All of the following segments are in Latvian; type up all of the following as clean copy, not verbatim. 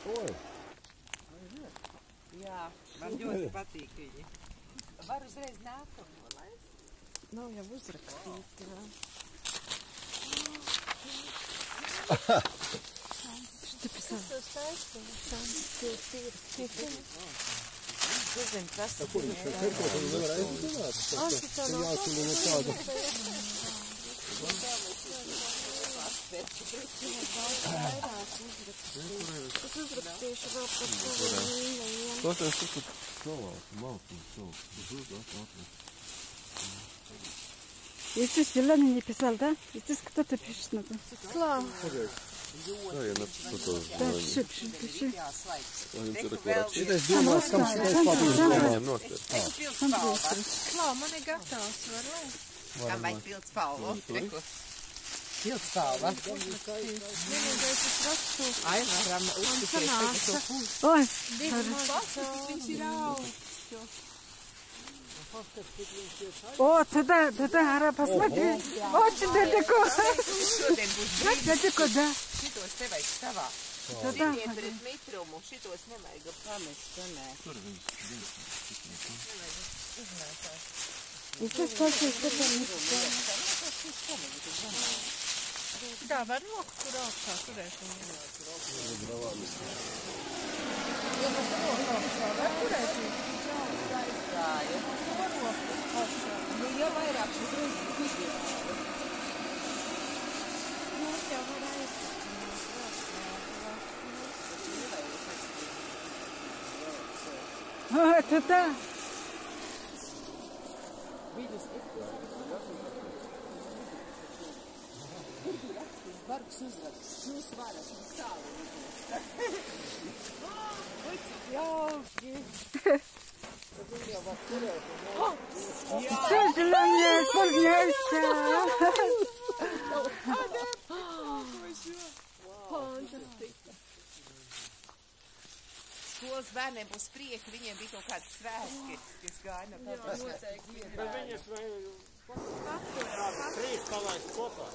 Oi. Jā, man ļoti patīk viņi. Var uzreiz nākamo laist? Nav jau uzrakstīts, jā. Kas to staistīja? Zinu, kas Kur viņš ir? Ko tu nevar aizzināt? Tu jāsuli no tāda. Es uzrakstīšu vēl par to mīļajiem. Klausies, tu tur salāti, maltiņu salāti. Здесь Елена не писал, да? Здесь кто-то пишет надо. Slā. Да, я напишу тоже. Да, пиши. Šitais domās, kam šitais patīk. Viņiem nošķirt. Slā, man ir gatavs, var lai? Kam vajag pildspalvu? Pildspalva? Vienīgais es rakstu. Ai, varam uztikies tagad to pusi. Ой, Divi pasaka, viņš ir augstu. о, туда, ара, посмотри. Очень далеко. Šodien būs brīdis. Далеко, да. Šitos te vajag savā. Tуда. Šitie pret mitrumu, šitos nevajag pamest zemē. Здесь тоже что-то не Tā var roku tur augstā turēt. Ja var roku augstā, var turēt. Aizgāja. Nu, jau vairāk šis reizes video. Mums jau var aizsākt. О, туда. Bargs uzraksts, jūs varat, mums tālu. Jauki. Tad viņi jau var turēt. Все желание исполняется. Skolas bērniem būs prieki, viņiem bija kaut kāds svētki, kas gāja no tādas. Bet viņas vajag trīs palaist kopā.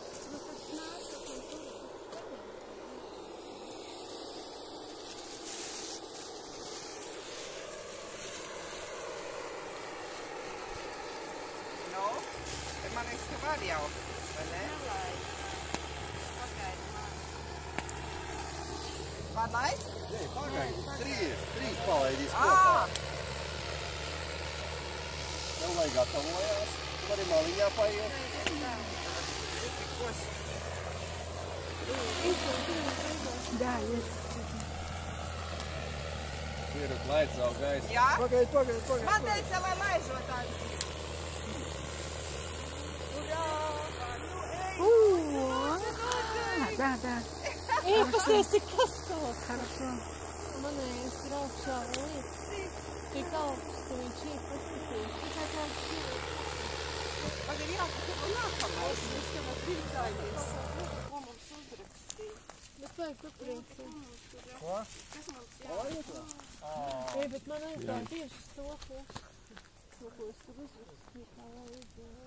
No, bet man liekas, ka var jau, vai ne? Var laist? Nē, pagaidi. Trīs palaidīs kopā. Tev lai gatavojās. Tu vari maliņā paiet. Да, есть. Ir laids savu gaisu. Jā? Pagaidi. Man teica, lai laižot tādu. Да. Ej, pasiesi, kas kaut. Хорошо. Manējais ir augšā līdz. Tik augstu viņš ir paskatīt. Tikai kaut šķiet. Pagaidi, jā, ka tu nākamais. Mēs tev atbrīdzājamies. Ko mums uzrakstīt? Bet vajag papriecīt. Ko? Ej, bet man aizgāja tieši uz to pusi. To, ko es tur uzrakstīju, kā lai izdēju.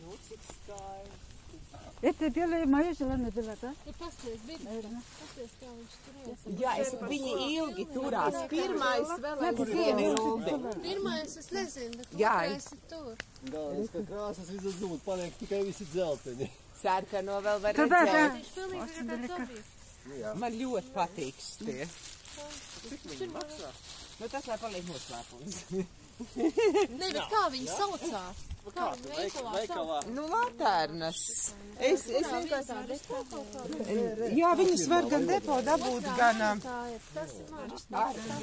Nu, cik skaisti. Это белая моя желание была, да? Ja pasties, Birta, pasties, kā viņš tur ies. Jā, viņi ilgi turās. Pirmais vēl aizvien ilgi. Pirmais es nezinu, bet Jā. otrais ir tur. Galvenais, ka krāsas visas zūd, paliek tikai visi dzelteņi. Sarkano vēl var Tуда, redzēt. да. Viņš pilnīgi ir tāds objekts. Man ļoti patīk tie. Cik viņi maksā? Nu, tas lai paliek noslēpums. Ne, bet kā viņi saucās? Kā viņi veikalā saucās? Nu, laternas. Es vienkārši... Jā, viņas var gan depo dabūt, gan... Tas ir manis.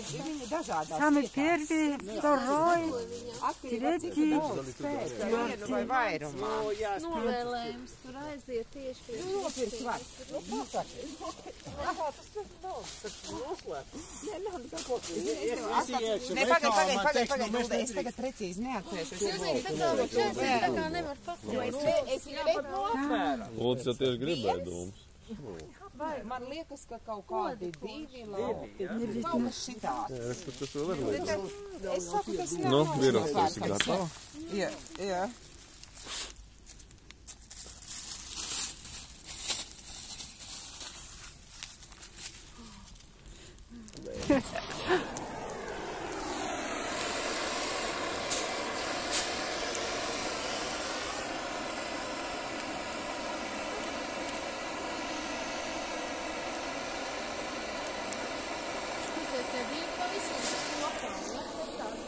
Viņi dažādās. Самый первый, второй, третий. Vienu vai vairumā. Novēlējums tur aiziet tieši pie Nopirkt var. Nē, pagaid, es tagad precīzi neatcerēšos. Tā kā viņš aiziet, tā kā nevar pateikt. Es viņu nopēru. Lūdzu, ja tieši gribēja dūmus. Vai, man liekas, ka kaut kādi divi lauki. Kaut kas šitāds. Es pat tas vēl ir. Es saku, tas nav. Nu, virotājs ir gatava. Jā.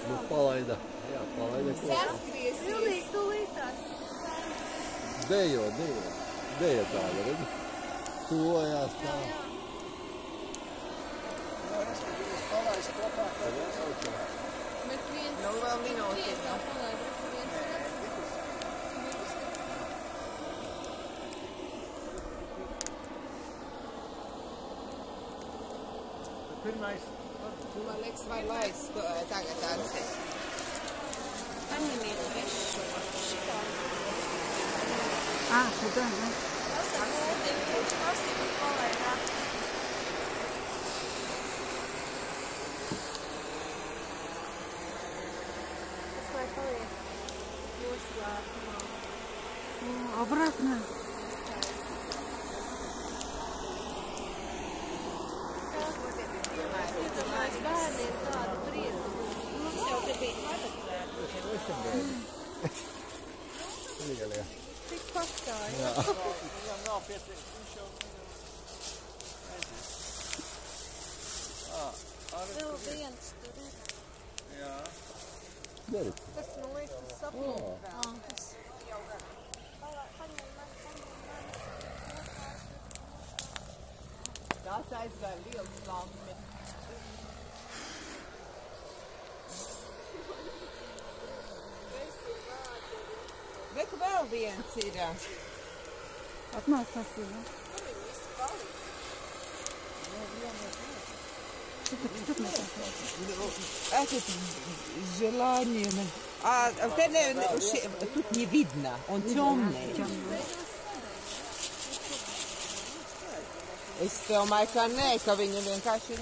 Nu, palaida. Jā, palaida kopā. Dejo. Dejo tāda, redzi? Tojās tā. Nu, vēl minūti. Pirmais. Man liekas, vai laist tagad ansēt. Paņemiet visu šitā. Šitā, ne? Обратно. Tik pastāja. Viņam nav pietiek, viņš jau Vēl viens tur ir. Jā. Kas man liekas saplūkās. Tās aizgāja liels lammi. Bet vēl viens ir. Atnāc pasīvi. Этот желание. Тут не видно, он темный. Es domāju, ka nē, ka viņi vienkārši